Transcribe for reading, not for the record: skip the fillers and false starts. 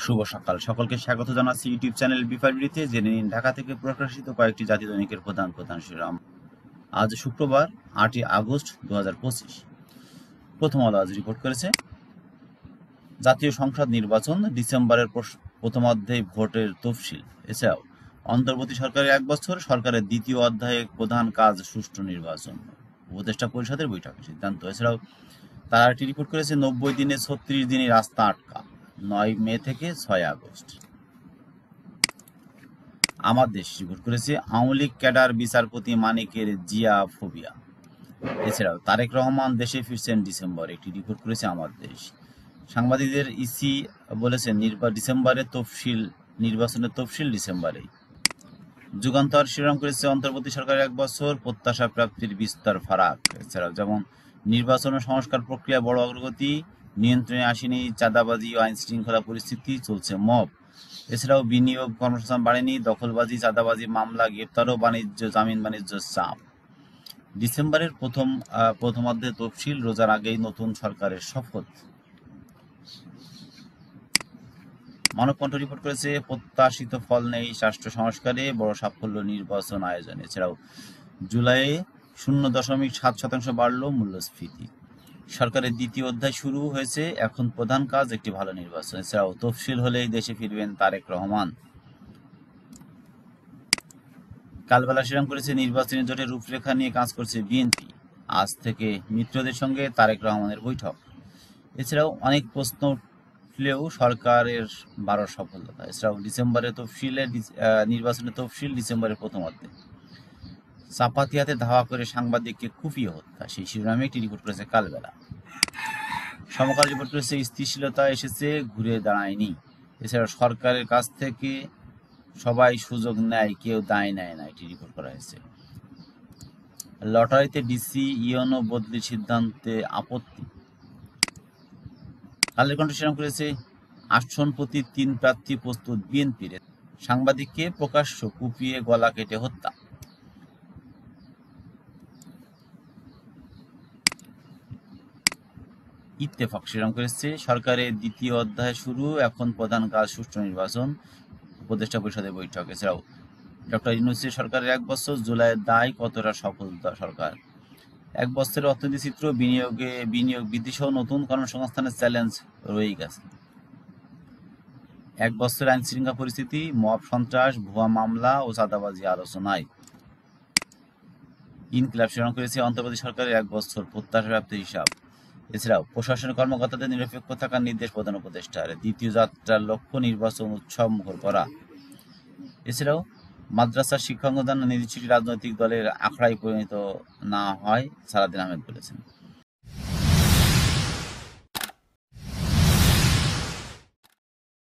শুভ সকাল, সকলকে স্বাগত জানাচ্ছি ইউটিউব চ্যানেল বিফারবিডিতে। জেনে নিন ঢাকা থেকে প্রকাশিত কয়েকটি জাতীয় দৈনিকের প্রধান প্রধান শিরোনাম। আজ শুক্রবার 8ই আগস্ট 2025। প্রথম আলো আজ রিপোর্ট করেছে, জাতীয় সংসদ নির্বাচন ডিসেম্বরের প্রথমার্ধে ভোটের তফসিল। এছাড়াও অন্তর্বর্তী সরকারের 1 বছর, সরকারের দ্বিতীয় অধ্যায়ে প্রধান কাজ সুষ্ঠু নির্বাচন, উপদেষ্টা পরিষদের বৈঠকে সিদ্ধান্ত। এছাড়াও তারা একটি রিপোর্ট করেছে, 90 দিনে 36 দিনই রাস্তা আটকা, 9 মে থেকে 6 আগস্ট। আমার দেশ রিপোর্ট করেছে, আওয়ামী লীগ ক্যাডার বিচারপতি মানিকের জিয়া ফোবিয়া। এছাড়াও তারেক রহমান দেশে ফিরছেন ডিসেম্বর, একটি রিপোর্ট করেছে আমার দেশ। সাংবাদিকদের ইসি বলেছেন, নির্বাচনের তফসিল ডিসেম্বরেই। যুগান্তর শিরোনাম করেছে, অন্তর্বর্তী সরকারের 1 বছর, প্রত্যাশা প্রাপ্তির বিস্তর ফারাক। এছাড়াও যেমন নির্বাচন ও সংস্কার প্রক্রিয়া বড় অগ্রগতি, নিয়ন্ত্রণে আসেনি চাঁদাবাজি ও আইন শৃঙ্খলা পরিস্থিতি, চলছে মব। এছাড়াও বিনিয়োগ কর্মসংস্থান বাড়েনি, দখলবাজি চাঁদাবাজি মামলা, গ্রেপ্তার ও জামিন বাণিজ্য চাপ। ডিসেম্বরের প্রথমার্ধে তফসিল, রোজার আগেই নতুন সরকারের শপথ। মানবকণ্ঠ রিপোর্ট করেছে, প্রত্যাশিত ফল নেই রাষ্ট্র সংস্কারে, বড় সাফল্য নির্বাচন আয়োজন। এছাড়াও জুলাইয়ে 0.7% বাড়ল মূল্যস্ফীতি। সরকারের দ্বিতীয় অধ্যায় শুরু হয়েছে, এখন প্রধান কাজ একটি ভালো নির্বাচন। এছাড়াও তফসিল হলেই দেশে ফিরবেন তারেক রহমান। কালবেলা শিরোনাম করেছে, নির্বাচনী জোটের রূপরেখা নিয়ে কাজ করছে বিএনপি, আজ থেকে মিত্রদের সঙ্গে তারেক রহমানের বৈঠক। এছাড়াও অনেক প্রশ্ন উঠলেও সরকারের 12 সফলতা। এছাড়াও নির্বাচনের তফসিল ডিসেম্বরের প্রথমার্ধে। চাপাতিয়াতে ধাওয়া করে সাংবাদিককে কুপিয়ে হত্যা, সেই শিরোনামে একটি রিপোর্ট করেছে কালবেলা। সমকাল রিপোর্ট করেছে, স্থিতিশীলতা এসেছে, ঘুরে দাঁড়ায়নি। এছাড়া সরকারের কাছ থেকে সবাই সুযোগ নেয়, কেউ দায় নেয় না, এটি রিপোর্ট করা হয়েছে। লটারিতে ডিসি ইউনো বদলির সিদ্ধান্তে আপত্তি। কালের কণ্ঠ শিরোনাম করেছে, আসন প্রতি 3 প্রার্থী প্রস্তুত বিএনপির, সাংবাদিককে প্রকাশ্য কুপিয়ে গলা কেটে হত্যা। ইত্তেফাক শিরোনাম করেছে, সরকারের দ্বিতীয় অধ্যায় শুরু, এখন প্রধান কাজ সুষ্ঠু নির্বাচন, উপদেষ্টা পরিষদের বৈঠক। এছাড়াও ডক্টর ইউনূসের সরকারের 1 বছর, জুলাইয়ের দায় কতটা সফল সরকার। 1 বছরের অর্থনীতি চিত্র, বিনিয়োগ বৃদ্ধি সহ নতুন কর্মসংস্থানের চ্যালেঞ্জ রয়েই গেছে। 1 বছরের আইন শৃঙ্খলা পরিস্থিতি, মব সন্ত্রাস, ভুয়া মামলা ও চাঁদাবাজি আলোচনায়। ইনকিলাব শিরোনাম করেছে, অন্তর্বর্তী সরকারের 1 বছর, প্রত্যাশা প্রাপ্তির হিসাব। এছাড়াও প্রশাসনের কর্মকর্তাদের নিরপেক্ষ থাকার নির্দেশ প্রধান উপদেষ্টার, দ্বিতীয় যাত্রার লক্ষ্য নির্বাচন উৎসব মুখর করা। এছাড়াও মাদ্রাসার শিক্ষাঙ্গদান নির্দিষ্ট রাজনৈতিক দলের আখড়ায় পরিণত না হয়, সালাদিন আহমেদ বলেছেন।